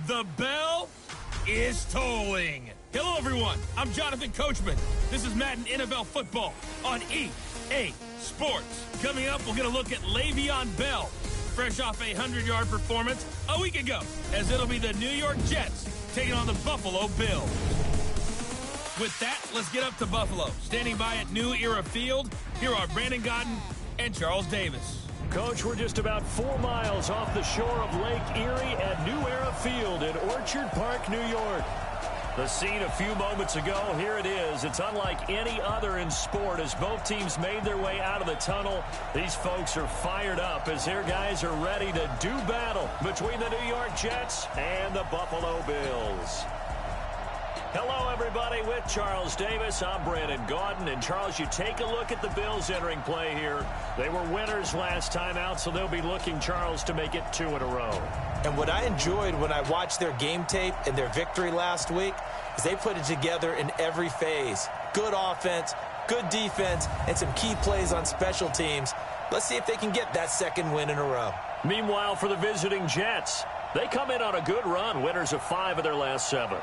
The bell is tolling. Hello, everyone. I'm Jonathan Coachman. This is Madden NFL Football on EA Sports. Coming up, we're going to look at Le'Veon Bell, fresh off a 100-yard performance a week ago, as it'll be the New York Jets taking on the Buffalo Bills. With that, let's get up to Buffalo. Standing by at New Era Field, here are Brandon Godden and Charles Davis. Coach, we're just about 4 miles off the shore of Lake Erie at New Era Field in Orchard Park, New York. The scene a few moments ago, here it is. It's unlike any other in sport as both teams made their way out of the tunnel. These folks are fired up as their guys are ready to do battle between the New York Jets and the Buffalo Bills. Hello, everybody. With Charles Davis, I'm Brandon Gaudin. And, Charles, you take a look at the Bills entering play here. They were winners last time out, so they'll be looking, Charles, to make it 2 in a row. And what I enjoyed when I watched their game tape and their victory last week is they put it together in every phase. Good offense, good defense, and some key plays on special teams. Let's see if they can get that second win in a row. Meanwhile, for the visiting Jets, they come in on a good run, winners of 5 of their last 7.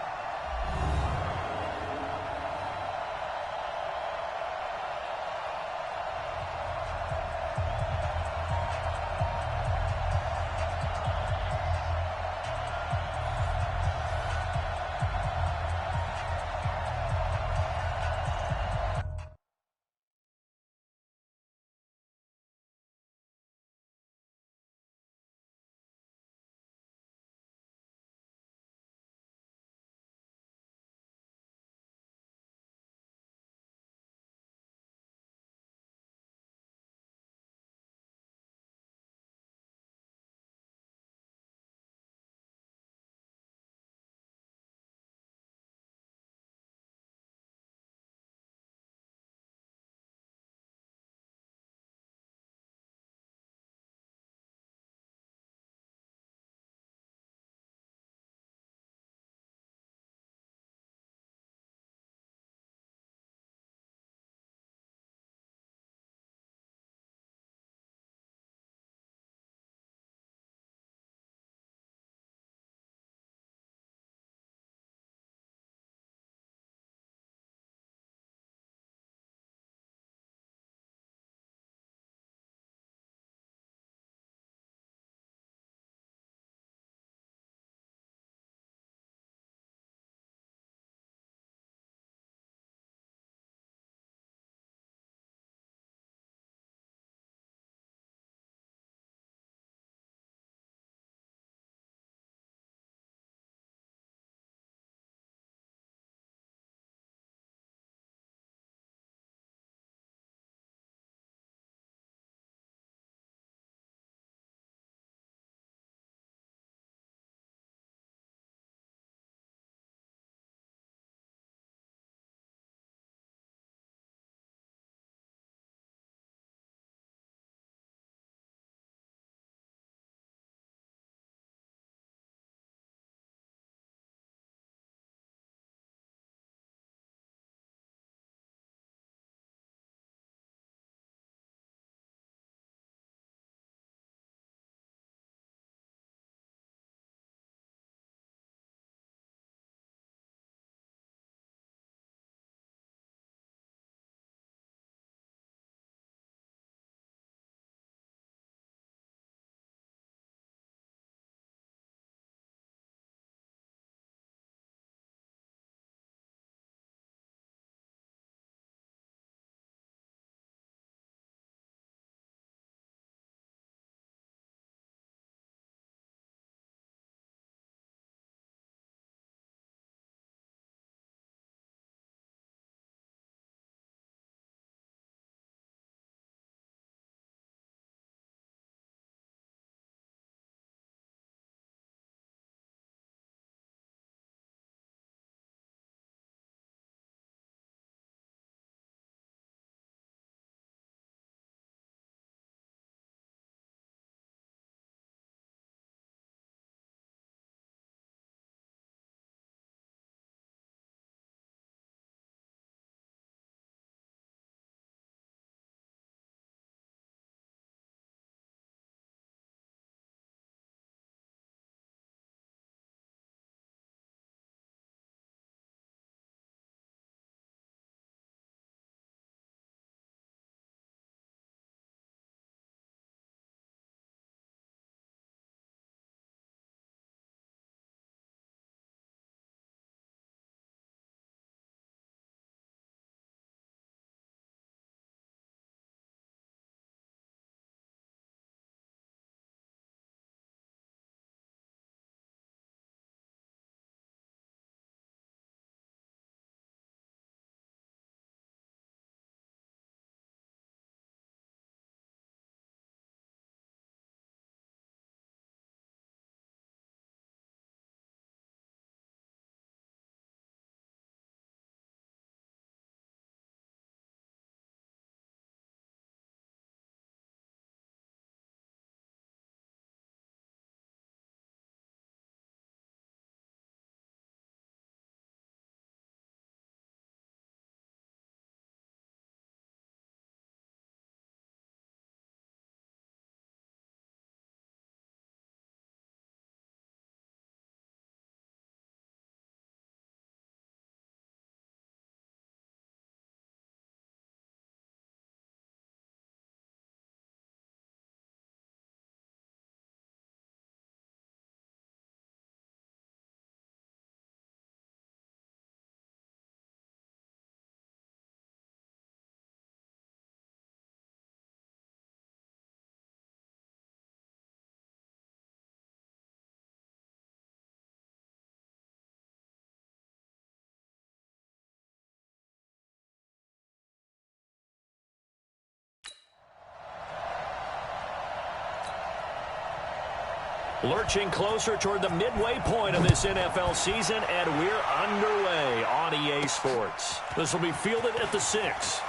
Lurching closer toward the midway point of this NFL season, and we're underway on EA Sports. This will be fielded at the 6.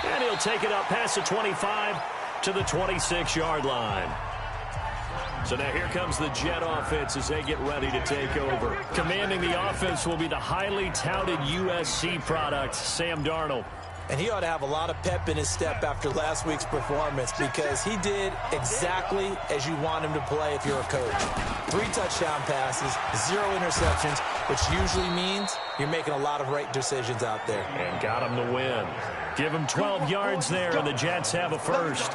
And he'll take it up past the 25 to the 26-yard line. So now here comes the Jet offense as they get ready to take over. Commanding the offense will be the highly touted USC product, Sam Darnold. And he ought to have a lot of pep in his step after last week's performance because he did exactly as you want him to play if you're a coach. 3 touchdown passes, 0 interceptions, which usually means you're making a lot of right decisions out there. And got him the win. Give him 12 yards there, and the Jets have a first.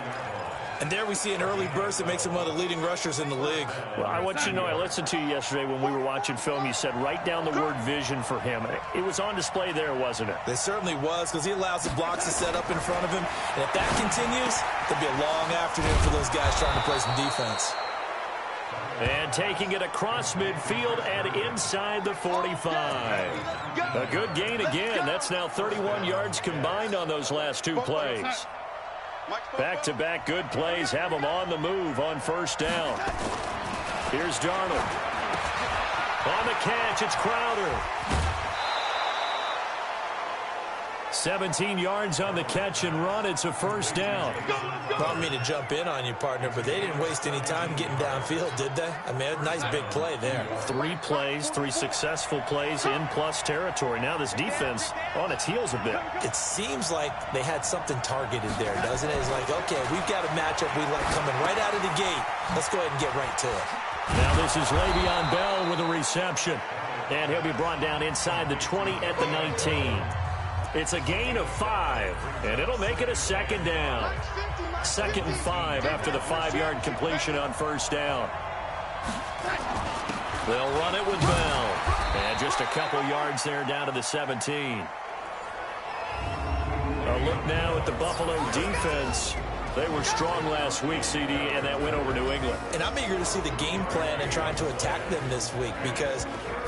And there we see an early burst that makes him one of the leading rushers in the league. Well, I want you to know, I listened to you yesterday when we were watching film. You said write down the word vision for him. It was on display there, wasn't it? It certainly was, because he allows the blocks to set up in front of him. And if that continues, there'll be a long afternoon for those guys trying to play some defense. And taking it across midfield and inside the 45. A good gain again. That's now 31 yards combined on those last 2 plays. Back-to-back good plays have them on the move on first down. Here's Darnold. On the catch, it's Crowder. 17 yards on the catch and run. It's a first down. I don't mean to jump in on you, partner, but they didn't waste any time getting downfield, did they? I mean, a nice big play there. 3 plays, 3 successful plays in plus territory. Now this defense on its heels a bit. It seems like they had something targeted there, doesn't it? It's like, okay, we've got a matchup we like coming right out of the gate. Let's go ahead and get right to it. Now this is Le'Veon Bell with a reception. And he'll be brought down inside the 20 at the 19. It's a gain of 5, and it'll make it a second down. 2nd and 5 after the 5-yard completion on first down. They'll run it with Bell. And just a couple yards there down to the 17. A look now at the Buffalo defense. They were strong last week, CD, and that win over New England. And I'm eager to see the game plan and trying to attack them this week because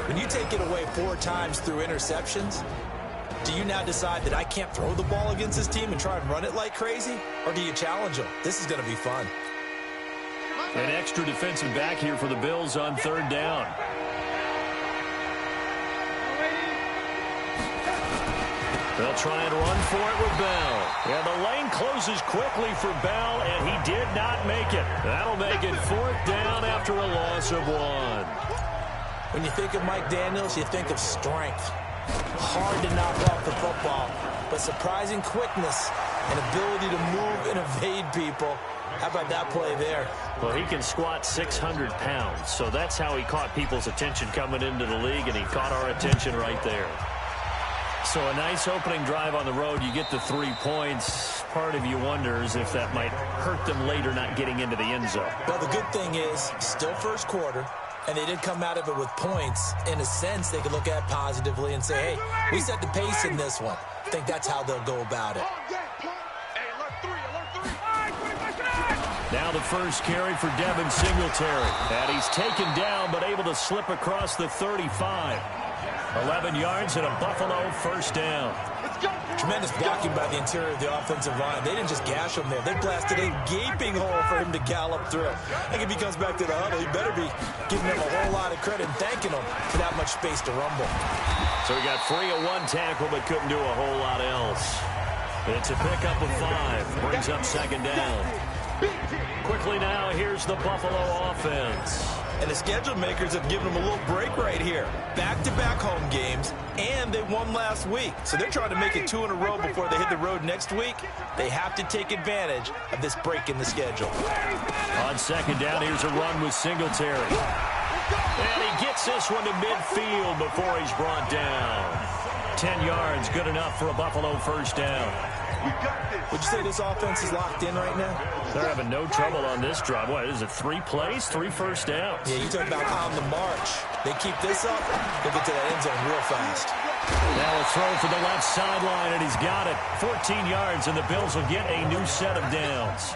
when you take it away 4 times through interceptions, do you now decide that I can't throw the ball against this team and try and run it like crazy? Or do you challenge them? This is going to be fun. An extra defensive back here for the Bills on 3rd down. They'll try and run for it with Bell. And the lane closes quickly for Bell, and he did not make it. That'll make it 4th down after a loss of 1. When you think of Mike Daniels, you think of strength. Hard to knock off the football, but surprising quickness and ability to move and evade people. How about that play there? Well, he can squat 600 pounds, so that's how he caught people's attention coming into the league, and he caught our attention right there. So a nice opening drive on the road. You get the 3 points. Part of you wonders if that might hurt them later not getting into the end zone. Well, the good thing is, still first quarter, and they did come out of it with points. In a sense, they could look at it positively and say, hey, we set the pace in this one. I think that's how they'll go about it. Now the first carry for Devin Singletary. And he's taken down, but able to slip across the 35. 11 yards and a Buffalo first down. Tremendous blocking by the interior of the offensive line. They didn't just gash him there. They blasted a gaping hole for him to gallop through. I think if he comes back to the huddle, he better be giving them a whole lot of credit and thanking them for that much space to rumble. So he got free of 1 tackle, but couldn't do a whole lot else. It's a pickup of 5. Brings up 2nd down. Quickly now, here's the Buffalo offense. And the schedule makers have given them a little break right here. Back-to-back home games, and they won last week. So they're trying to make it 2 in a row before they hit the road next week. They have to take advantage of this break in the schedule. On 2nd down, here's a run with Singletary. And he gets this one to midfield before he's brought down. 10 yards, good enough for a Buffalo first down. Would you say this offense is locked in right now? They're having no trouble on this drive. What is it, 3 plays, 3 first downs? Yeah, you talk about on the march. They keep this up, they'll get to that end zone real fast. Now a throw for the left sideline, and he's got it. 14 yards, and the Bills will get a new set of downs.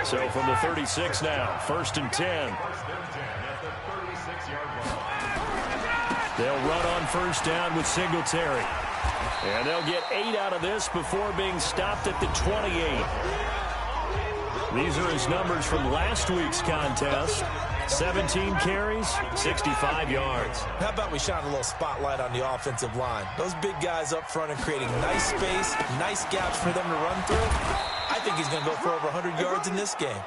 So from the 36 now, 1st and 10. They'll run on first down with Singletary. And they'll get 8 out of this before being stopped at the 28. These are his numbers from last week's contest. 17 carries, 65 yards. How about we shine a little spotlight on the offensive line? Those big guys up front are creating nice space, nice gaps for them to run through. I think he's going to go for over 100 yards in this game.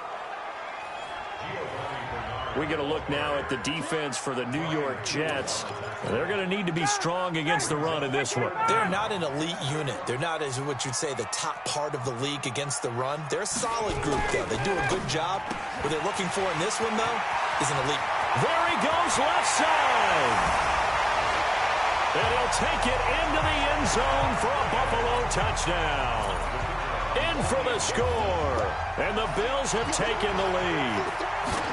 We're going to look now at the defense for the New York Jets. They're going to need to be strong against the run in this one. They're not an elite unit. They're not, as what you'd say, the top part of the league against the run. They're a solid group, though. They do a good job. What they're looking for in this one, though, is an elite. There he goes, left side. And he'll take it into the end zone for a Buffalo touchdown. In for the score. And the Bills have taken the lead.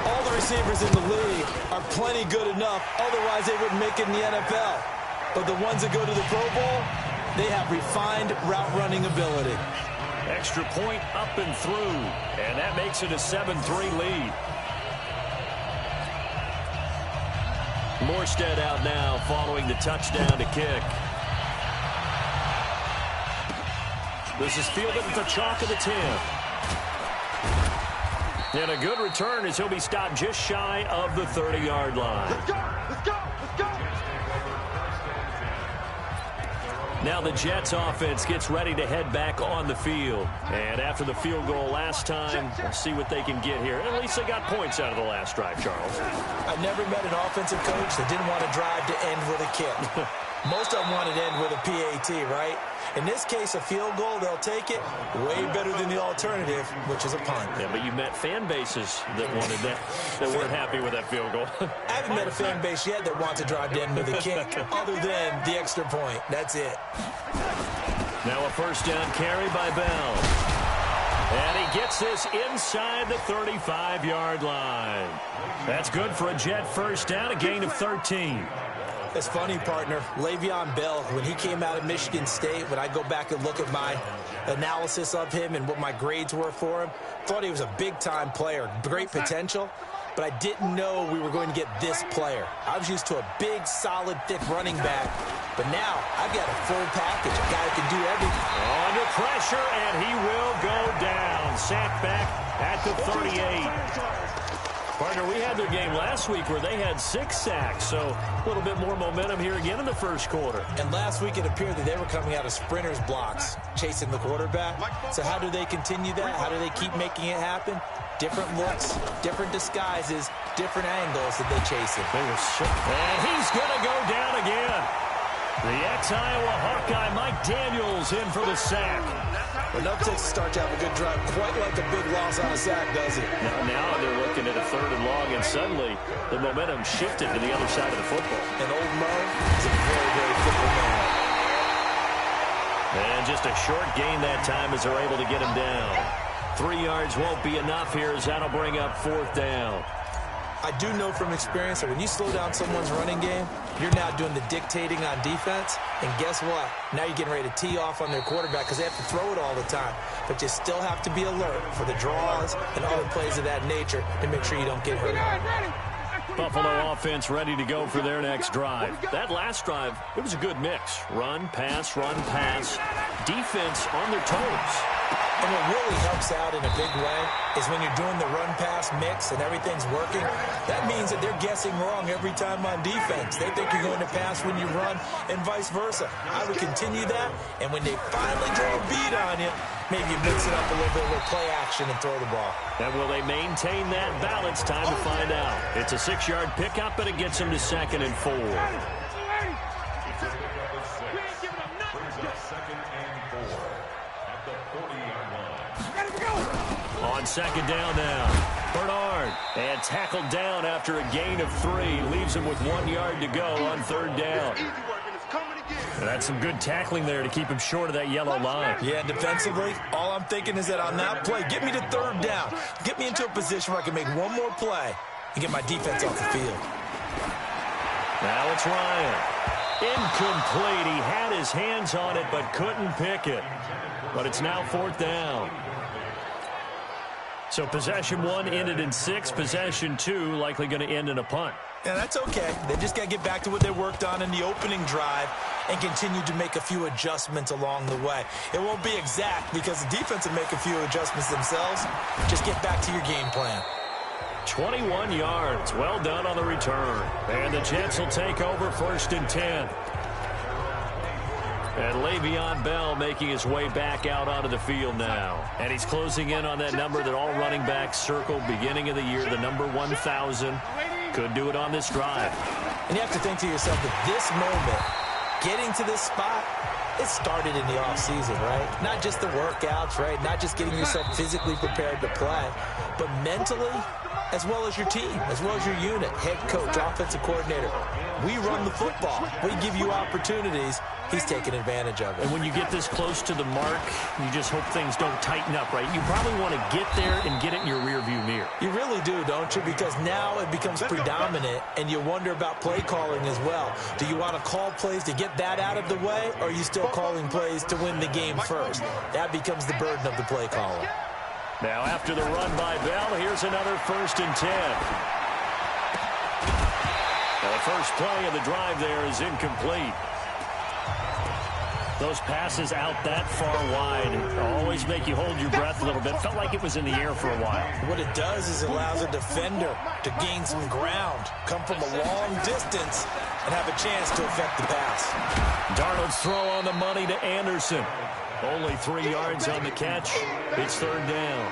All the receivers in the league are plenty good enough. Otherwise, they wouldn't make it in the NFL. But the ones that go to the Pro Bowl, they have refined route running ability. Extra point up and through. And that makes it a 7-3 lead. Morstead out now following the touchdown to kick. This is fielded at the chalk of the 10. And a good return as he'll be stopped just shy of the 30-yard line. Let's go! Let's go! Let's go! Now the Jets offense gets ready to head back on the field. And after the field goal last time, we'll see what they can get here. At least they got points out of the last drive, Charles. I never met an offensive coach that didn't want to drive to end with a kick. Most of them wanted to end with a PAT, right? In this case, a field goal, they'll take it. Way better than the alternative, which is a punt. Yeah, but you met fan bases that wanted that, that weren't happy with that field goal. I haven't met a fan base yet that wants to drive to end with a kick, other than the extra point. That's it. Now a first down carry by Bell. And he gets this inside the 35-yard line. That's good for a Jet first down, a gain of 13. It's funny, partner. Le'Veon Bell, when he came out of Michigan State, when I go back and look at my analysis of him and what my grades were for him, thought he was a big-time player, great potential, but I didn't know we were going to get this player. I was used to a big, solid, thick running back, but now I've got a full package, a guy who can do everything. Under pressure, and he will go down. Sacked back at the 38. Partner, we had their game last week where they had 6 sacks, so a little bit more momentum here again in the first quarter. And last week it appeared that they were coming out of sprinters blocks, chasing the quarterback. So how do they continue that? How do they keep making it happen? Different looks, different disguises, different angles that they chase it. And he's going to go down again. The ex-Iowa Hawkeye Mike Daniels in for the sack. When no takes a start to have a good drive, quite like a big loss on a sack, does it? Now they're looking at a 3rd and long, and suddenly the momentum shifted to the other side of the football. And old Mo is a very, very fickle man. And just a short gain that time as they're able to get him down. 3 yards won't be enough here as that'll bring up 4th down. I do know from experience that when you slow down someone's running game, you're now doing the dictating on defense. And guess what? Now you're getting ready to tee off on their quarterback because they have to throw it all the time. But you still have to be alert for the draws and other plays of that nature to make sure you don't get hurt. Buffalo offense ready to go for their next drive. That last drive, it was a good mix. Run, pass, defense on their toes. And what really helps out in a big way is when you're doing the run-pass mix and everything's working, that means that they're guessing wrong every time on defense. They think you're going to pass when you run and vice versa. I would continue that, and when they finally draw a beat on you, maybe you mix it up a little bit with play action and throw the ball. And will they maintain that balance? Time to find out. It's a 6-yard pickup, but it gets them to 2nd and 4. On 2nd down now, Bernard, and tackled down after a gain of 3. Leaves him with 1 yard to go on 3rd down. And that's some good tackling there to keep him short of that yellow line. Yeah, defensively, all I'm thinking is that on that play, get me to 3rd down. Get me into a position where I can make one more play and get my defense off the field. Now it's Ryan. Incomplete. He had his hands on it but couldn't pick it. But it's now 4th down. So possession 1 ended in 6. Possession 2 likely going to end in a punt. Yeah, that's okay. They just got to get back to what they worked on in the opening drive and continue to make a few adjustments along the way. It won't be exact because the defense will make a few adjustments themselves. Just get back to your game plan. 21 yards. Well done on the return. And the Jets will take over 1st and 10. And Le'Veon Bell making his way back out onto the field now. And he's closing in on that number that all running backs circled beginning of the year, the number 1,000. Could do it on this drive. And you have to think to yourself that this moment, getting to this spot, it started in the offseason, right? Not just the workouts, right? Not just getting yourself physically prepared to play, but mentally, as well as your team, as well as your unit, head coach, offensive coordinator. We run the football. We give you opportunities. He's taking advantage of it. And when you get this close to the mark, you just hope things don't tighten up, right? You probably want to get there and get it in your rearview mirror. You really do, don't you? Because now it becomes predominant, and you wonder about play calling as well. Do you want to call plays to get that out of the way, or are you still calling plays to win the game first? That becomes the burden of the play caller. Now after the run by Bell, here's another 1st and 10. Now the first play of the drive there is incomplete. Those passes out that far wide always make you hold your breath a little bit. Felt like it was in the air for a while. What it does is it allows a defender to gain some ground, come from a long distance, and have a chance to affect the pass. Darnold's throw on the money to Anderson. Only 3 yards on the catch. It's 3rd down.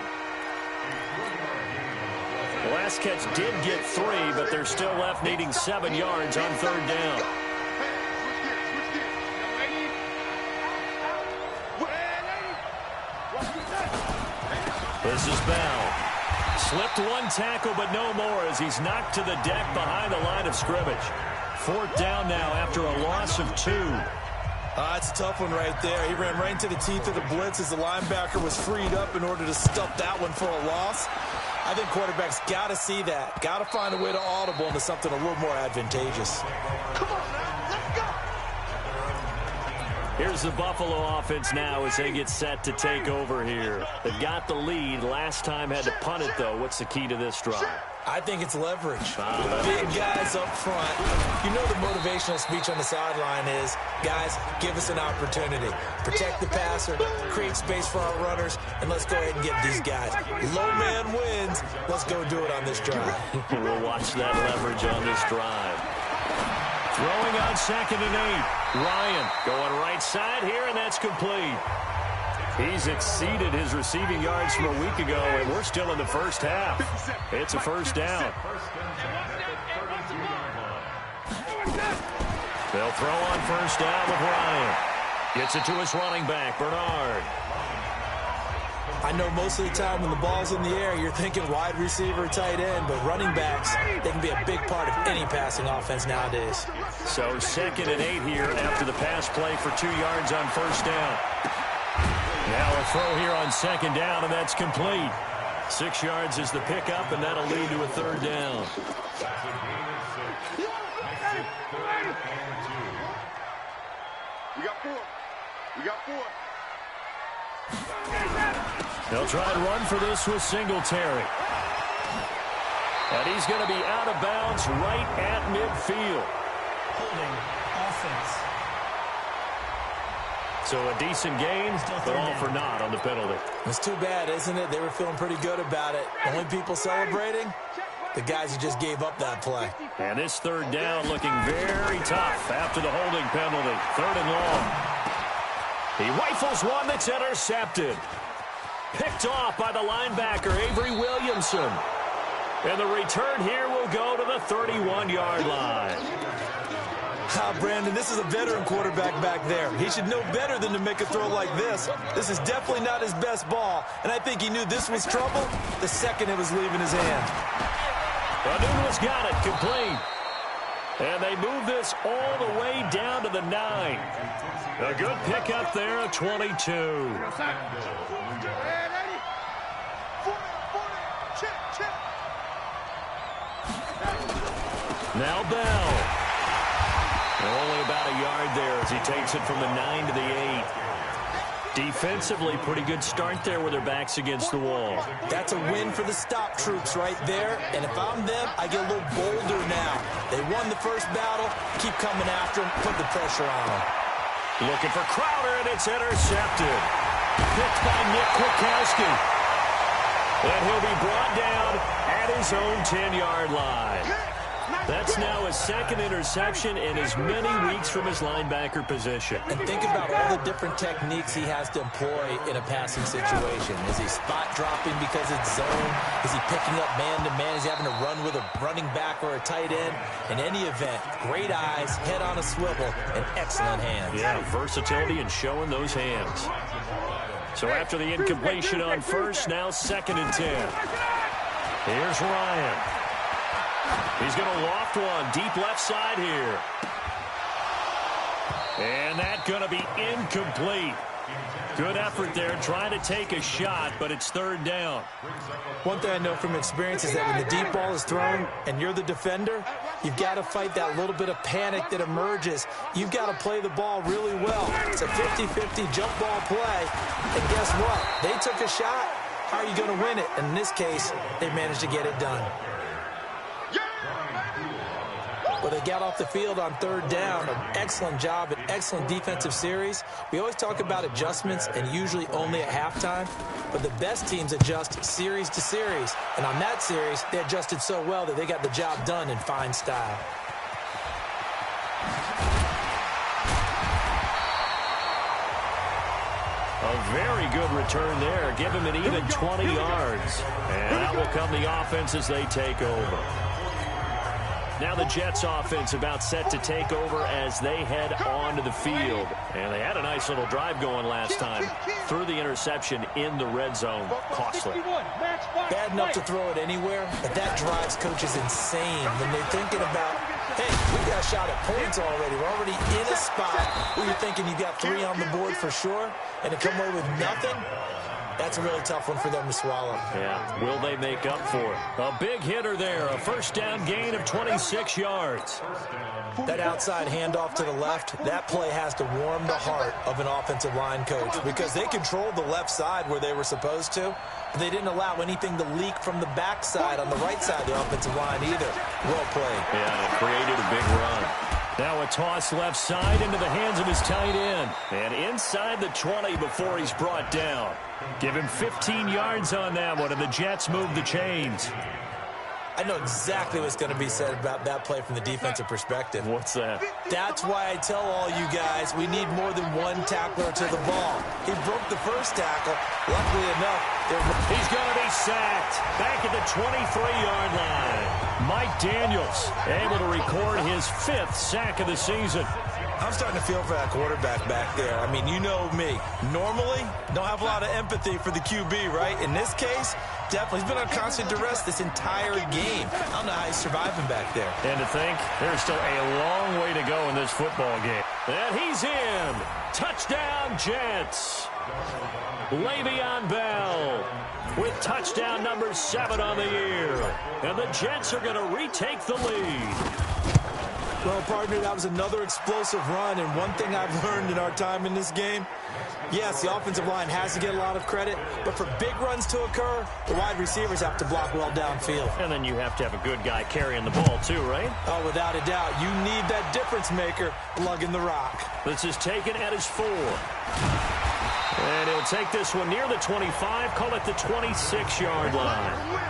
The last catch did get 3, but they're still left needing 7 yards on 3rd down. This is Bell. Slipped one tackle, but no more as he's knocked to the deck behind the line of scrimmage. 4th down now after a loss of 2. It's a tough one right there. He ran right into the teeth of the blitz as the linebacker was freed up in order to stuff that one for a loss. I think quarterbacks got to see that. Got to find a way to audible into something a little more advantageous. Come on now, let's go. Here's the Buffalo offense now as they get set to take over here. They've got the lead. Last time had to punt it, though. What's the key to this drive? I think it's leverage. Big guys up front. You know the motivational speech on the sideline is, guys, give us an opportunity. Protect the passer, create space for our runners, and let's go ahead and get these guys. Low man wins. Let's go do it on this drive. We'll watch that leverage on this drive. Throwing on 2nd and 8. Ryan going right side here, and that's complete. He's exceeded his receiving yards from a week ago, and we're still in the first half. It's a 1st down. They'll throw on 1st down with Ryan. Gets it to his running back, Bernard. I know most of the time when the ball's in the air, you're thinking wide receiver, tight end, but running backs, they can be a big part of any passing offense nowadays. So 2nd and 8 here after the pass play for 2 yards on 1st down. Now a throw here on 2nd down, and that's complete. 6 yards is the pickup, and that'll lead to a 3rd down. We got 4. We got 4. They'll try and run for this with Singletary. And he's going to be out of bounds right at midfield. Holding offense. So a decent gain, but all for naught on the penalty. It's too bad, isn't it? They were feeling pretty good about it. Only people celebrating, the guys who just gave up that play. And this 3rd down looking very tough after the holding penalty. 3rd and long. He rifles one that's intercepted. Picked off by the linebacker, Avery Williamson. And the return here will go to the 31-yard line. Brandon, this is a veteran quarterback back there. He should know better than to make a throw like this. This is definitely not his best ball, and I think he knew this was trouble the second it was leaving his hand. Nunez got it, complete. And they move this all the way down to the 9. A good pickup there at 22. Now Bell. Only about a yard there as he takes it from the 9 to the 8. Defensively, pretty good start there with their backs against the wall. That's a win for the stop troops right there. And if I'm them, I get a little bolder now. They won the first battle. Keep coming after them. Put the pressure on them. Looking for Crowder, and it's intercepted. Picked by Nick Kwiatkowski. And he'll be brought down at his own 10-yard line. That's now his second interception in as many weeks from his linebacker position. And think about all the different techniques he has to employ in a passing situation. Is he spot dropping because it's zone? Is he picking up man-to-man? Is he having to run with a running back or a tight end? In any event, great eyes, head on a swivel, and excellent hands. Yeah, versatility and showing those hands. So after the incompletion on first, now 2nd and 10. Here's Ryan. He's going to loft one deep left side here. And that's going to be incomplete. Good effort there trying to take a shot, but it's 3rd down. One thing I know from experience is that when the deep ball is thrown and you're the defender, you've got to fight that little bit of panic that emerges. You've got to play the ball really well. It's a 50-50 jump ball play. And guess what? They took a shot. How are you going to win it? And in this case, they managed to get it done. But they got off the field on 3rd down. An excellent job, an excellent defensive series. We always talk about adjustments and usually only at halftime. But the best teams adjust series to series. And on that series, they adjusted so well that they got the job done in fine style. A very good return there. Give him an even 20 yards. And out will come the offense as they take over. Now the Jets offense about set to take over as they head onto the field. And they had a nice little drive going last time. Threw the interception in the red zone. Costly. Bad enough to throw it anywhere, but that drives coaches insane when they're thinking about, hey, we got a shot at points already. We're already in a spot where you're thinking you got 3 on the board for sure, and to come away with nothing, that's a really tough one for them to swallow. Yeah, will they make up for it? A big hitter there, a 1st down gain of 26 yards. That outside handoff to the left, that play has to warm the heart of an offensive line coach because they controlled the left side where they were supposed to, but they didn't allow anything to leak from the backside on the right side of the offensive line either. Well played. Yeah, it created a big run. Now a toss left side into the hands of his tight end. And inside the 20 before he's brought down. Give him 15 yards on that one, and the Jets move the chains. I know exactly what's going to be said about that play from the defensive perspective. What's that? That's why I tell all you guys we need more than one tackler to the ball. He broke the first tackle. Luckily enough, he's going to be sacked back at the 23-yard line. Mike Daniels able to record his 5th sack of the season. I'm starting to feel for that quarterback back there. I mean, you know me. Normally, don't have a lot of empathy for the QB, right? In this case, definitely. He's been on constant duress this entire game. I don't know how he's surviving back there. And to think, there's still a long way to go in this football game. And he's in. Touchdown, Jets. Le'Veon Bell with touchdown number 7 on the year. And the Jets are going to retake the lead. Well, partner, that was another explosive run, and one thing I've learned in our time in this game, yes, the offensive line has to get a lot of credit, but for big runs to occur, the wide receivers have to block well downfield. And then you have to have a good guy carrying the ball too, right? Oh, without a doubt. You need that difference maker lugging the rock. This is taken at his 4. And he'll take this one near the 25, call it the 26-yard line.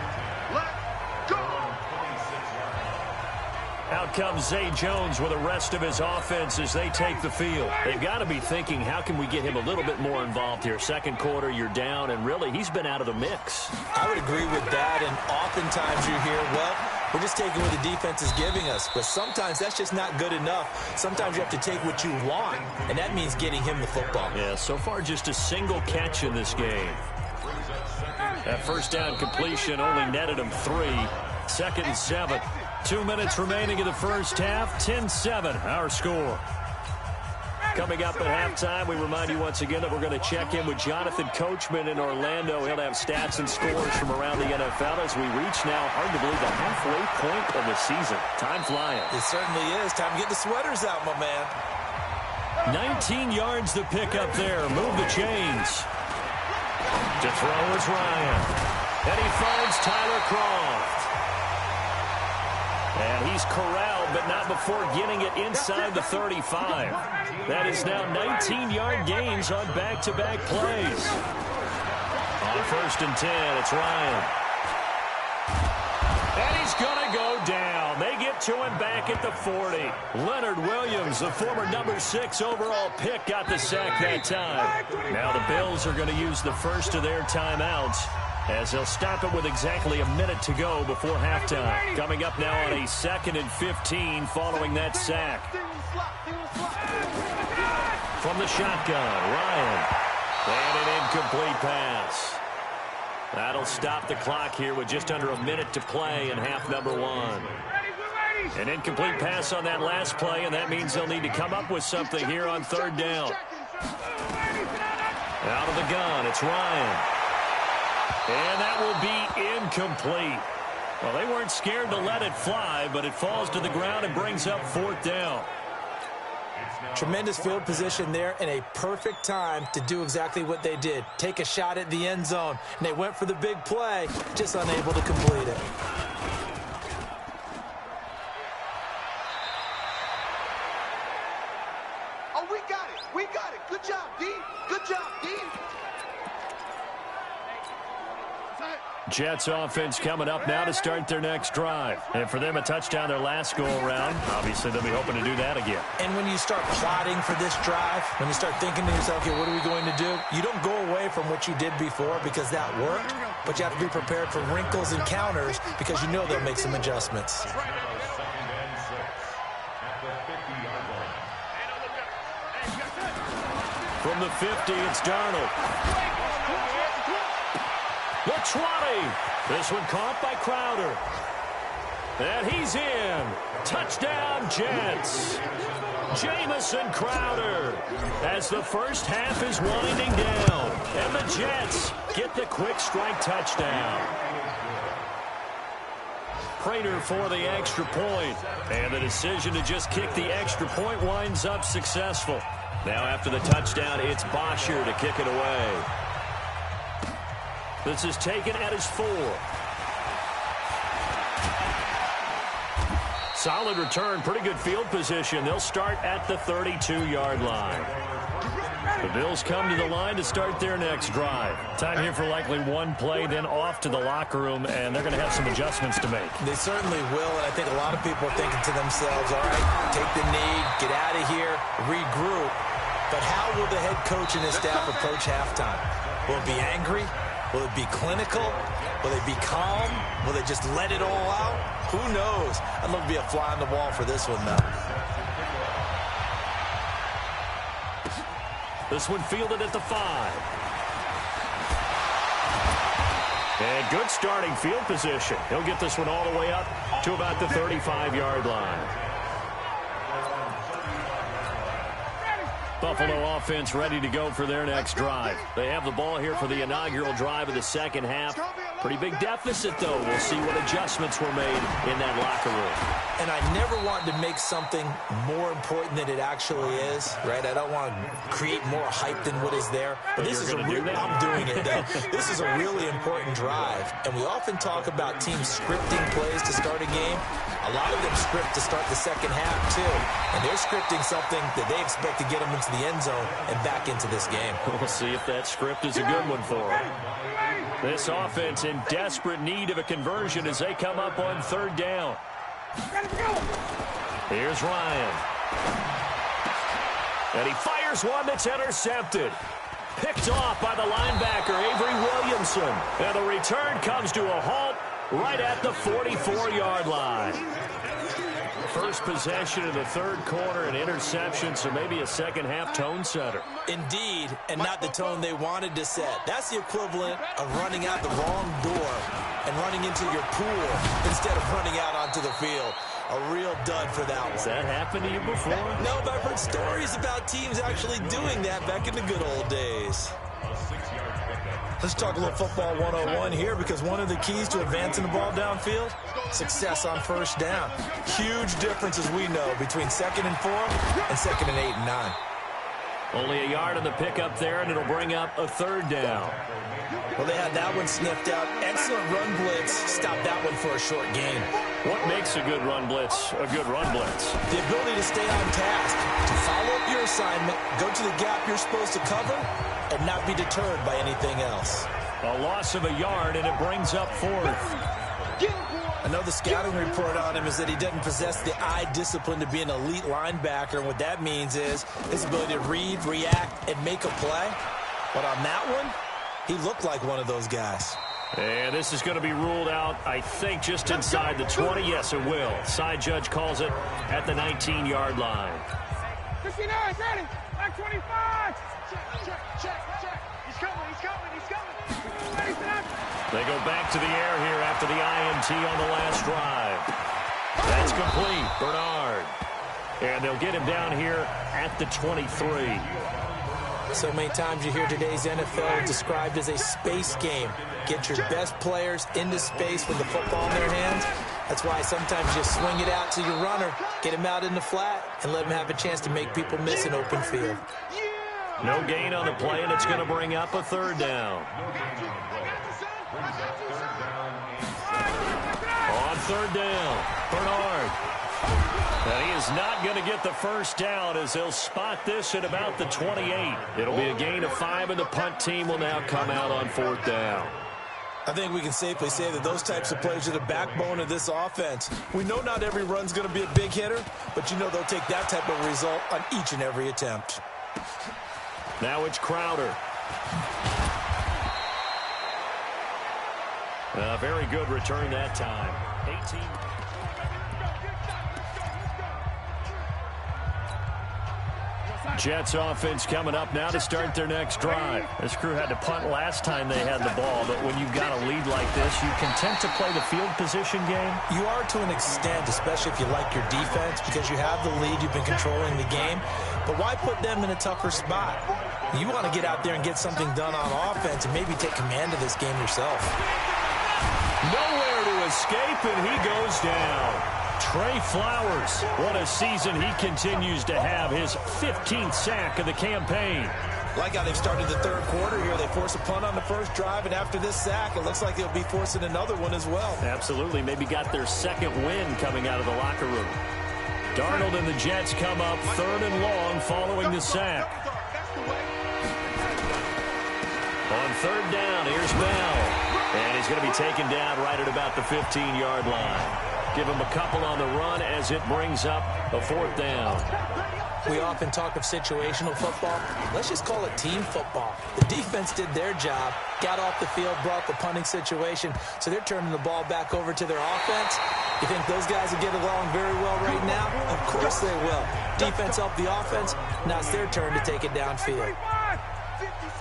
Out comes Zay Jones with the rest of his offense as they take the field. They've got to be thinking, how can we get him a little bit more involved here? 2nd quarter, you're down, and really, he's been out of the mix. I would agree with that, and oftentimes you hear, well, we're just taking what the defense is giving us. But sometimes that's just not good enough. Sometimes you have to take what you want, and that means getting him the football. Yeah, so far just a single catch in this game. That 1st down completion only netted him 3. 2nd and 7. 2 minutes remaining in the first half. 10-7, our score. Coming up at halftime, we remind you once again that we're going to check in with Jonathan Coachman in Orlando. He'll have stats and scores from around the NFL as we reach now, hard to believe, the halfway point of the season. Time flying. It certainly is. Time to get the sweaters out, my man. 19 yards to pick up there. Move the chains. To throw is Ryan. And he finds Tyler Croft. And he's corralled, but not before getting it inside the 35. That is now 19-yard gains on back-to-back plays. On 1st and 10, it's Ryan. And he's going to go down. They get to him back at the 40. Leonard Williams, the former number 6 overall pick, got the sack that time. Now the Bills are going to use the first of their timeouts, as they'll stop it with exactly a minute to go before halftime. Coming up now on a 2nd and 15 following that sack. From the shotgun, Ryan. And an incomplete pass. That'll stop the clock here with just under a minute to play in half number 1. An incomplete pass on that last play, and that means they'll need to come up with something here on 3rd down. Out of the gun, it's Ryan. And that will be incomplete. Well, they weren't scared to let it fly, but it falls to the ground and brings up 4th down. Tremendous field position there and a perfect time to do exactly what they did. Take a shot at the end zone. And they went for the big play, just unable to complete it. Oh, we got it. We got it. Good job, D. Good job, D. Jets offense coming up now to start their next drive. And for them, a touchdown their last go-around. Obviously, they'll be hoping to do that again. And when you start plotting for this drive, when you start thinking to yourself, okay, what are we going to do? You don't go away from what you did before because that worked, but you have to be prepared for wrinkles and counters because you know they'll make some adjustments. From the 50, it's Darnold. The 20. This one caught by Crowder. And he's in. Touchdown, Jets. Jamison Crowder as the first half is winding down. And the Jets get the quick strike touchdown. Prater for the extra point. And the decision to just kick the extra point winds up successful. Now after the touchdown, it's Bosher to kick it away. This is taken at his 4. Solid return, pretty good field position. They'll start at the 32-yard line. The Bills come to the line to start their next drive. Time here for likely one play, then off to the locker room, and they're going to have some adjustments to make. They certainly will, and I think a lot of people are thinking to themselves, all right, take the knee, get out of here, regroup. But how will the head coach and his staff approach halftime? Will it be angry? Will it be clinical? Will they be calm? Will they just let it all out? Who knows? I'd love to be a fly on the wall for this one, though. This one fielded at the 5. And good starting field position. He'll get this one all the way up to about the 35-yard line. Buffalo offense ready to go for their next drive. They have the ball here for the inaugural drive of the second half. Pretty big deficit, though. We'll see what adjustments were made in that locker room. And I never want to make something more important than it actually is, right? I don't want to create more hype than what is there. But this is I'm doing it, though. This is a really important drive. And we often talk about teams scripting plays to start a game. A lot of them script to start the second half, too. And they're scripting something that they expect to get them into the end zone and back into this game. We'll see if that script is a good one for them. This offense in desperate need of a conversion as they come up on 3rd down. Here's Ryan. And he fires one that's intercepted. Picked off by the linebacker, Avery Williamson. And the return comes to a halt right at the 44-yard line. First possession of the 3rd quarter, an interception, so maybe a second-half tone setter. Indeed, and not the tone they wanted to set. That's the equivalent of running out the wrong door and running into your pool instead of running out onto the field. A real dud for that one. Has that happened to you before? No, but I've heard stories about teams actually doing that back in the good old days. Let's talk a little football 101 here, because one of the keys to advancing the ball downfield, success on 1st down. Huge difference, as we know, between 2nd and 4 and 2nd and 8 and 9. Only a yard on the pickup there, and it'll bring up a 3rd down. Well, they had that one sniffed out. Excellent run blitz. Stopped that one for a short gain. What makes a good run blitz a good run blitz? The ability to stay on task, to follow up your assignment, go to the gap you're supposed to cover, and not be deterred by anything else. A loss of a yard, and it brings up fourth. I know the scouting report on him is that he doesn't possess the eye discipline to be an elite linebacker, and what that means is his ability to read, react, and make a play. But on that one, he looked like one of those guys. And this is going to be ruled out, I think, just inside the 20. Yes, it will. Side judge calls it at the 19-yard line. 59, ready. Back 25. Check. He's coming. Ready, snap. They go back to the air here after the INT on the last drive. That's complete. Bernard. And they'll get him down here at the 23. So many times you hear today's NFL described as a space game. Get your best players into space with the football in their hands. That's why sometimes you swing it out to your runner, get him out in the flat, and let him have a chance to make people miss an open field. No gain on the play, and it's going to bring up a third down. On third down, Bernard. And he is not going to get the first down as they'll spot this at about the 28. It'll be a gain of 5, and the punt team will now come out on fourth down. I think we can safely say that those types of plays are the backbone of this offense. We know not every run's going to be a big hitter, but you know they'll take that type of result on each and every attempt. Now it's Crowder. A very good return that time. 18. Jets offense coming up now to start their next drive. This crew had to punt last time they had the ball, but when you've got a lead like this, you content to play the field position game? You are to an extent, especially if you like your defense, because you have the lead, you've been controlling the game. But why put them in a tougher spot? You want to get out there and get something done on offense and maybe take command of this game yourself. Nowhere to escape, and he goes down. Trey Flowers, what a season he continues to have, his 15th sack of the campaign. Like how they've started the third quarter here. They force a punt on the first drive, and after this sack, it looks like they'll be forcing another one as well. Absolutely. Maybe got their second win coming out of the locker room. Darnold and the Jets come up third and long following the sack. On third down, here's Bell. And he's going to be taken down right at about the 15-yard line. Give him a couple on the run as it brings up a fourth down. We often talk of situational football. Let's just call it team football. The defense did their job, got off the field, brought the punting situation, so they're turning the ball back over to their offense. You think those guys will get along very well right now? Of course they will. Defense helped the offense. Now it's their turn to take it downfield.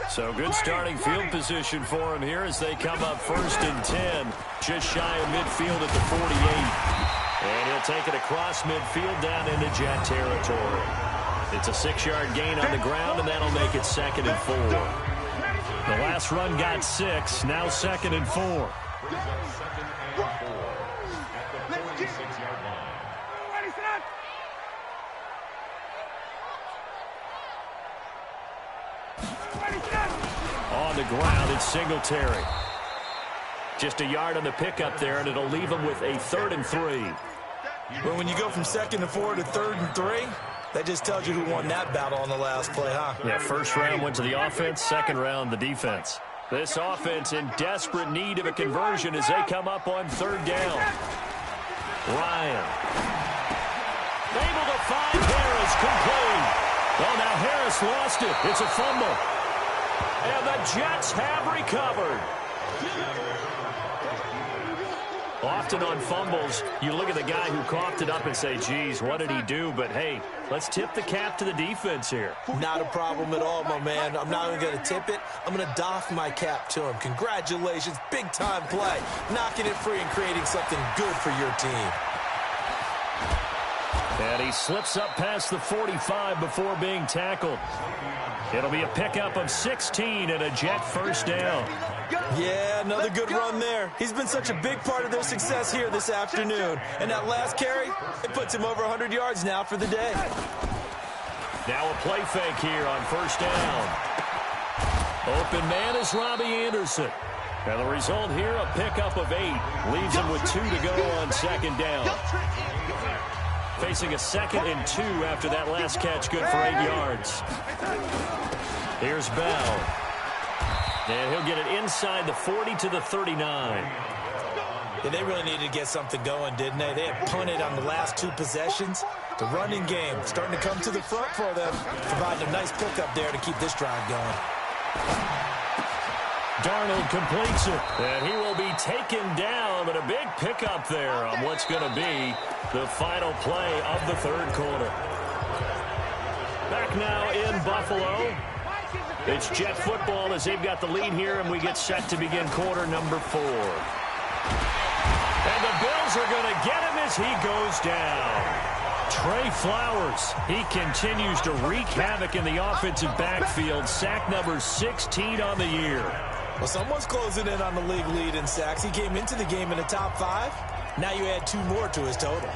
So good starting field position for him here as they come up first and 10. Just shy of midfield at the 48. And he'll take it across midfield down into Jet territory. It's a 6-yard gain on the ground, and that'll make it 2nd and 4. The last run got 6, now 2nd and 4. On the ground, it's Singletary. Just a yard on the pickup there, and it'll leave him with a 3rd and 3. Well, when you go from 2nd and 4 to 3rd and 3, that just tells you who won that battle on the last play, huh? Yeah, first round went to the offense, second round the defense. This offense in desperate need of a conversion as they come up on 3rd down. Ryan. Able to find Harris, complete. Oh, now Harris lost it. It's a fumble. And the Jets have recovered. Often on fumbles, you look at the guy who coughed it up and say, geez, what did he do? But, hey, let's tip the cap to the defense here. Not a problem at all, my man. I'm not even going to tip it. I'm going to doff my cap to him. Congratulations. Big-time play. Knocking it free and creating something good for your team. And he slips up past the 45 before being tackled. It'll be a pickup of 16 and a Jet first down. Yeah, another good run there. He's been such a big part of their success here this afternoon. And that last carry, it puts him over 100 yards now for the day. Now a play fake here on first down. Open man is Robbie Anderson. And the result here, a pickup of 8. Leaves him with 2 to go on second down. Facing a 2nd and 2 after that last catch, good for 8 yards. Here's Bell. And he'll get it inside the 40 to the 39. Yeah, they really needed to get something going, didn't they? They had punted on the last 2 possessions. The running game starting to come to the front for them, providing a nice pickup there to keep this drive going. Darnold completes it, and he will be taken down, but a big pickup there on what's going to be the final play of the 3rd quarter. Back now in Buffalo. It's Jet football as they've got the lead here, and we get set to begin quarter number 4. And the Bills are going to get him as he goes down. Trey Flowers, he continues to wreak havoc in the offensive backfield. Sack number 16 on the year. Well, someone's closing in on the league lead in sacks. He came into the game in the top 5. Now you add 2 more to his total.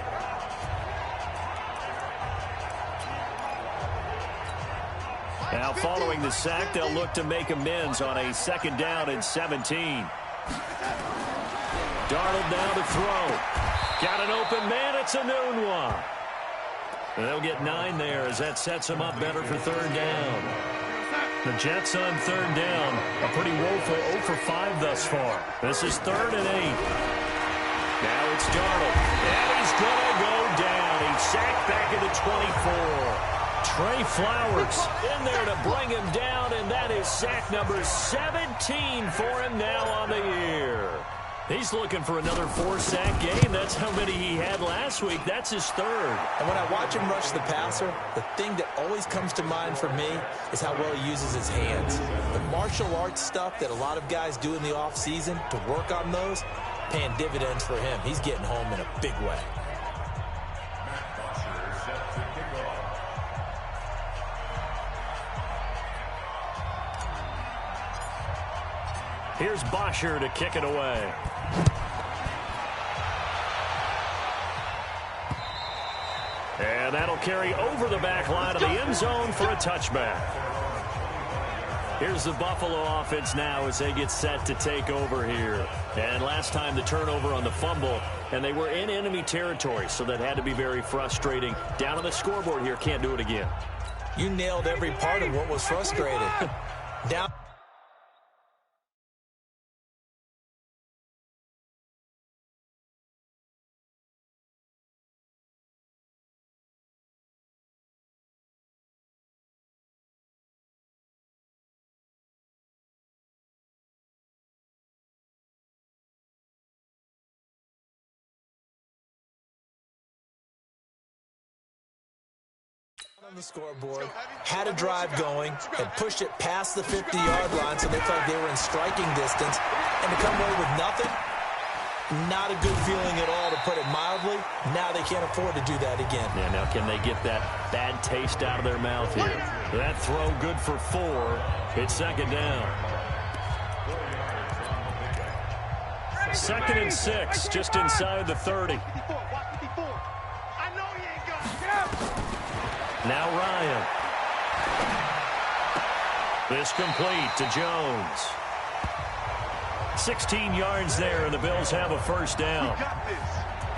Now following the sack, they'll look to make amends on a 2nd down and 17. Darnold now to throw. Got an open man. It's a noon one. And they'll get 9 there as that sets them up better for 3rd down. The Jets on 3rd down. A pretty woeful 0 for 5 thus far. This is 3rd and 8. Now it's Darnold. And he's going to go down. He's sacked back at the 24. Trey Flowers in there to bring him down, and that is sack number 17 for him now on the year. He's looking for another 4-sack game. That's how many he had last week. That's his 3rd. And when I watch him rush the passer, the thing that always comes to mind for me is how well he uses his hands. The martial arts stuff that a lot of guys do in the offseason to work on those, paying dividends for him. He's getting home in a big way. Here's Bosher to kick it away. And that'll carry over the back line of the end zone for a touchback. Here's the Buffalo offense now as they get set to take over here. And last time the turnover on the fumble, and they were in enemy territory, so that had to be very frustrating. Down on the scoreboard here, can't do it again. You nailed every part of what was frustrating. Down. On the scoreboard, had a drive going, had pushed it past the 50-yard line, so they felt they were in striking distance, and to come away with nothing, not a good feeling at all, to put it mildly. Now they can't afford to do that again. Yeah, now can they get that bad taste out of their mouth here? That throw good for 4. It's 2nd down. 2nd and 6, just inside the 30. Now Ryan. This complete to Jones. 16 yards there, and the Bills have a 1st down.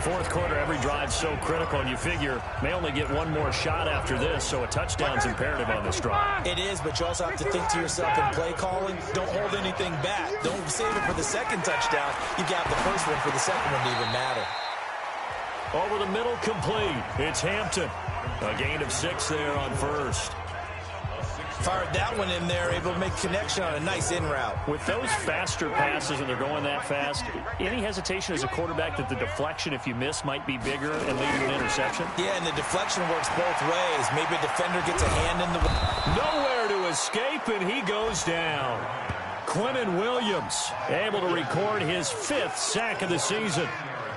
4th quarter, every drive's so critical, and you figure may only get 1 more shot after this, so a touchdown's imperative on this drive. It is, but you also have to think to yourself in play calling, don't hold anything back. Don't save it for the 2nd touchdown. You got the 1st one for the 2nd one to even matter. Over the middle, complete. It's Hampton. A gain of 6 there on 1st. Fired that one in there, able to make connection on a nice in route. With those faster passes and they're going that fast, any hesitation as a quarterback that the deflection, if you miss, might be bigger and lead to an interception? Yeah, and the deflection works both ways. Maybe a defender gets a hand in the... Nowhere to escape, and he goes down. Quinnen Williams able to record his 5th sack of the season.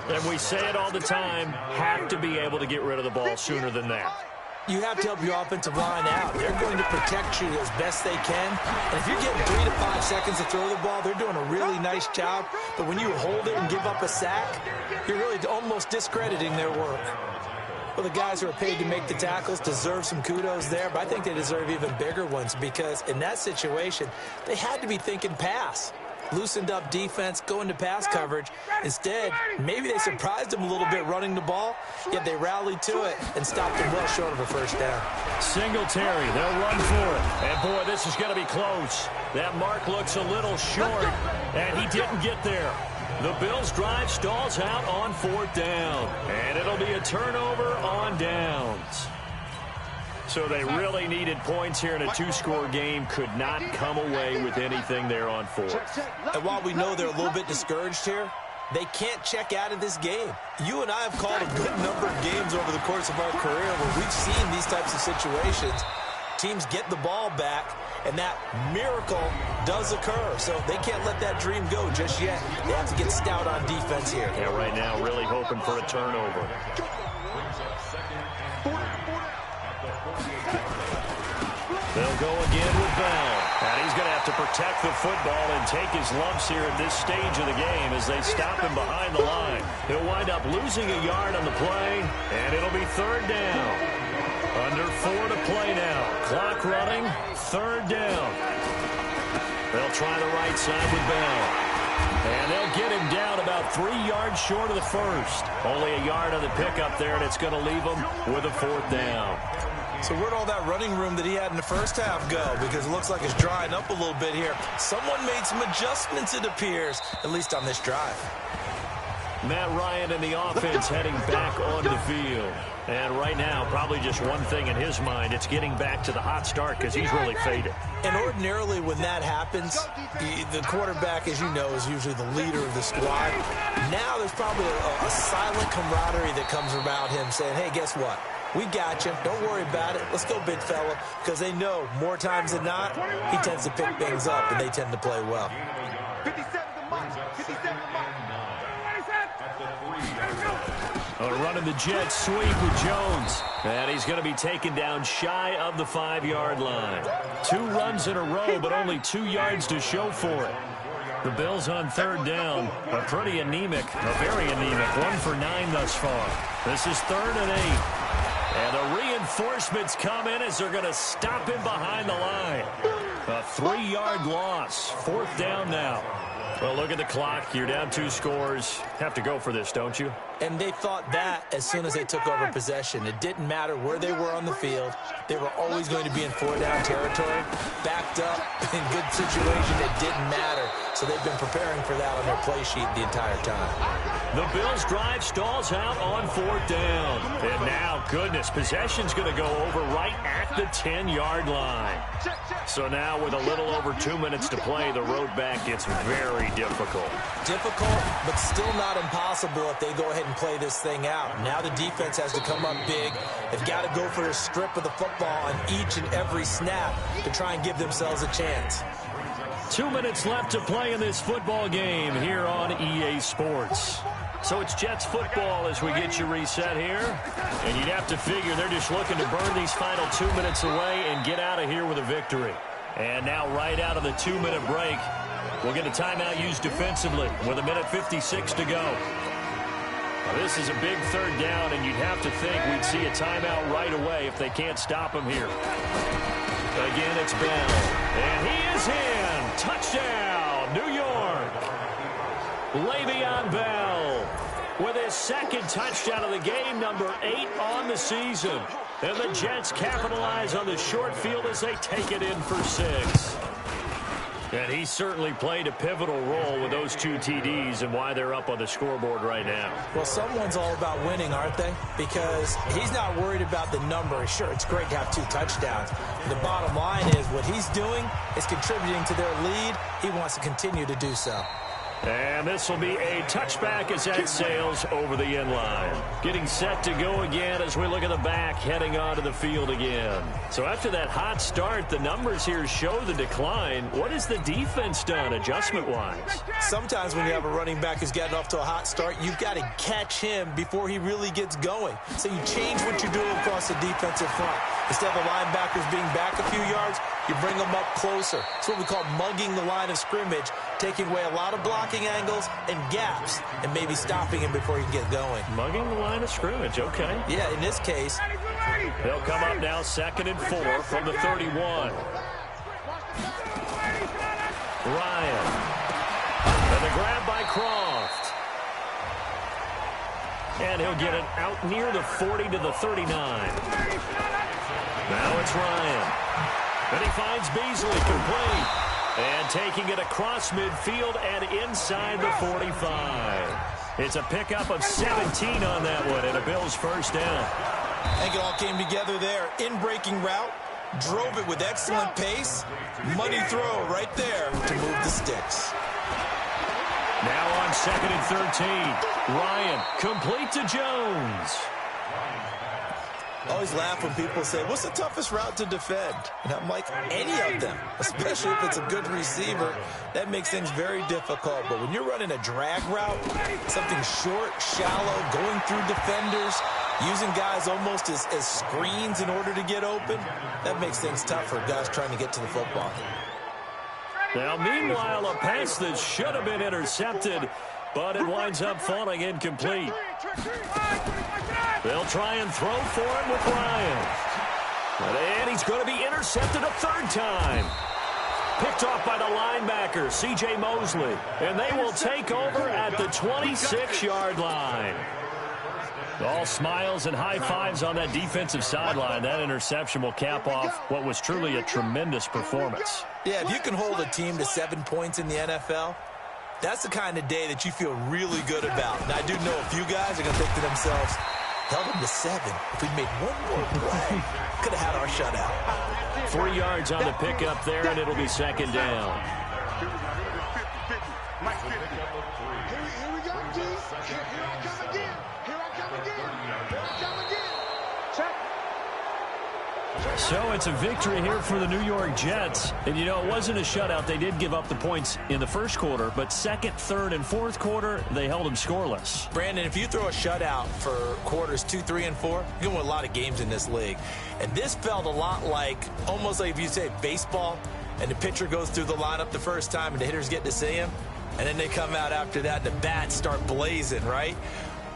And we say it all the time, have to be able to get rid of the ball sooner than that. You have to help your offensive line out. They're going to protect you as best they can. And if you're getting 3 to 5 seconds to throw the ball, they're doing a really nice job. But when you hold it and give up a sack, you're really almost discrediting their work. Well, the guys who are paid to make the tackles deserve some kudos there, but I think they deserve even bigger ones because in that situation, they had to be thinking pass. loosened up defense, going to pass coverage. Instead, maybe they surprised him a little bit running the ball, yet they rallied to it and stopped him well short of a first down. Singletary, they'll run for it. And, boy, this is going to be close. That mark looks a little short, and he didn't get there. The Bills' drive stalls out on 4th down, and it'll be a turnover on downs. So they really needed points here in a 2-score game. Could not come away with anything there on 4th. And while we know they're a little bit discouraged here, they can't check out of this game. You and I have called a good number of games over the course of our career where we've seen these types of situations. Teams get the ball back, and that miracle does occur. So they can't let that dream go just yet. They have to get stout on defense here. Yeah, right now really hoping for a turnover. They'll go again with Bell. And he's going to have to protect the football and take his lumps here at this stage of the game as they stop him behind the line. He'll wind up losing a yard on the play, and it'll be 3rd down. Under 4 to play now. Clock running, 3rd down. They'll try the right side with Bell. And they'll get him down about 3 yards short of the first. Only a yard on the pickup there, and it's going to leave him with a 4th down. So where'd all that running room that he had in the first half go? Because it looks like it's drying up a little bit here. Someone made some adjustments, it appears, at least on this drive. Matt Ryan and the offense heading back onto the field. And right now, probably just one thing in his mind, it's getting back to the hot start because he's really faded. And ordinarily when that happens, the quarterback, as you know, is usually the leader of the squad. Now there's probably a silent camaraderie that comes about him saying, hey, guess what? We got you. Don't worry about it. Let's go, big fella. Because they know more times than not, he tends to pick things up, and they tend to play well. 57 the mark. 57 the mark. Running the jet sweep with Jones. And he's going to be taken down shy of the 5-yard line. 2 runs in a row, but only 2 yards to show for it. The Bills on 3rd down are pretty anemic, very anemic. 1 for 9 thus far. This is 3rd and 8. And the reinforcements come in as they're going to stop him behind the line. A 3-yard loss. 4th down now. Well, look at the clock. You're down 2 scores. Have to go for this, don't you? And they thought that as soon as they took over possession. It didn't matter where they were on the field. They were always going to be in 4-down territory. Backed up, in good situation, it didn't matter. So they've been preparing for that on their play sheet the entire time. The Bills' drive stalls out on 4th down. And now, goodness, possession's going to go over right at the 10-yard line. So now with a little over 2 minutes to play, the road back gets very difficult. Difficult, but still not impossible if they go ahead and play this thing out. Now the defense has to come up big. They've got to go for a strip of the football on each and every snap to try and give themselves a chance. 2 minutes left to play in this football game here on EA Sports. So it's Jets football as we get you reset here. And you'd have to figure they're just looking to burn these final 2 minutes away and get out of here with a victory. And now right out of the 2-minute break, we'll get a timeout used defensively with 1:56 to go. Now, this is a big 3rd down, and you'd have to think we'd see a timeout right away if they can't stop him here. Again, it's Bell. And he is in. Touchdown, New York. Le'Veon Bell with his 2nd touchdown of the game, number 8 on the season. And the Jets capitalize on the short field as they take it in for 6. And he certainly played a pivotal role with those 2 TDs and why they're up on the scoreboard right now. Well, someone's all about winning, aren't they? Because he's not worried about the number. Sure, it's great to have 2 touchdowns. The bottom line is what he's doing is contributing to their lead. He wants to continue to do so. And this will be a touchback as that sails over the end line. Getting set to go again as we look at the back, heading onto the field again. So after that hot start, the numbers here show the decline. What has the defense done adjustment-wise? Sometimes when you have a running back who's gotten off to a hot start, you've got to catch him before he really gets going. So you change what you're doing across the defensive front. Instead of the linebackers being back a few yards, you bring them up closer. It's what we call mugging the line of scrimmage, taking away a lot of blocking angles and gaps, and maybe stopping him before he can get going. Mugging the line of scrimmage, okay. Yeah, in this case. They'll come up now 2nd and 4 from the 31. Ryan. And he'll get it out near the 40 to the 39. Now it's Ryan. And he finds Beasley complete. And taking it across midfield and inside the 45. It's a pickup of 17 on that one and a Bills first down. I think it all came together there. In-breaking route. Drove it with excellent pace. Money throw right there to move the sticks. Now on 2nd and 13. Ryan complete to Jones. I always laugh when people say, what's the toughest route to defend? And I'm like, any of them, especially if it's a good receiver. That makes things very difficult. But when you're running a drag route, something short, shallow, going through defenders, using guys almost as screens in order to get open, that makes things tough for guys trying to get to the football. Now, meanwhile, a pass that should have been intercepted, but it winds up falling incomplete. They'll try and throw for him with Ryan. And he's going to be intercepted a third time. Picked off by the linebacker, C.J. Mosley. And they will take over at the 26-yard line. All smiles and high fives on that defensive sideline. That interception will cap off what was truly a tremendous performance. Yeah, if you can hold a team to 7 points in the NFL, that's the kind of day that you feel really good about. And I do know a few guys are going to think to themselves, held them to 7. If we made one more play, could have had our shutout. 3 yards on the pickup there, and it'll be second down. Here we go, G. Here I come again. Here I come again. Here I come again. Check. So it's a victory here for the New York Jets. And, you know, it wasn't a shutout. They did give up the points in the first quarter, but second, third, and fourth quarter, they held them scoreless. Brandon, if you throw a shutout for quarters 2, 3, and 4, you're going to win a lot of games in this league. And this felt a lot like, almost like if you say baseball, and the pitcher goes through the lineup the first time and the hitters get to see him, and then they come out after that and the bats start blazing, right?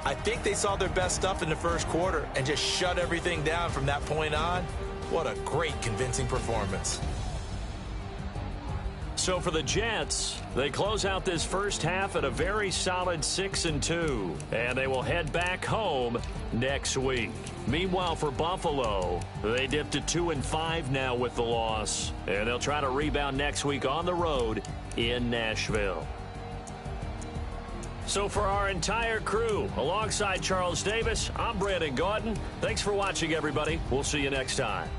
I think they saw their best stuff in the first quarter and just shut everything down from that point on. What a great, convincing performance. So for the Jets, they close out this first half at a very solid 6-2, and they will head back home next week. Meanwhile, for Buffalo, they dipped to 2-5 now with the loss, and they'll try to rebound next week on the road in Nashville. So for our entire crew, alongside Charles Davis, I'm Brandon Gaudin. Thanks for watching, everybody. We'll see you next time.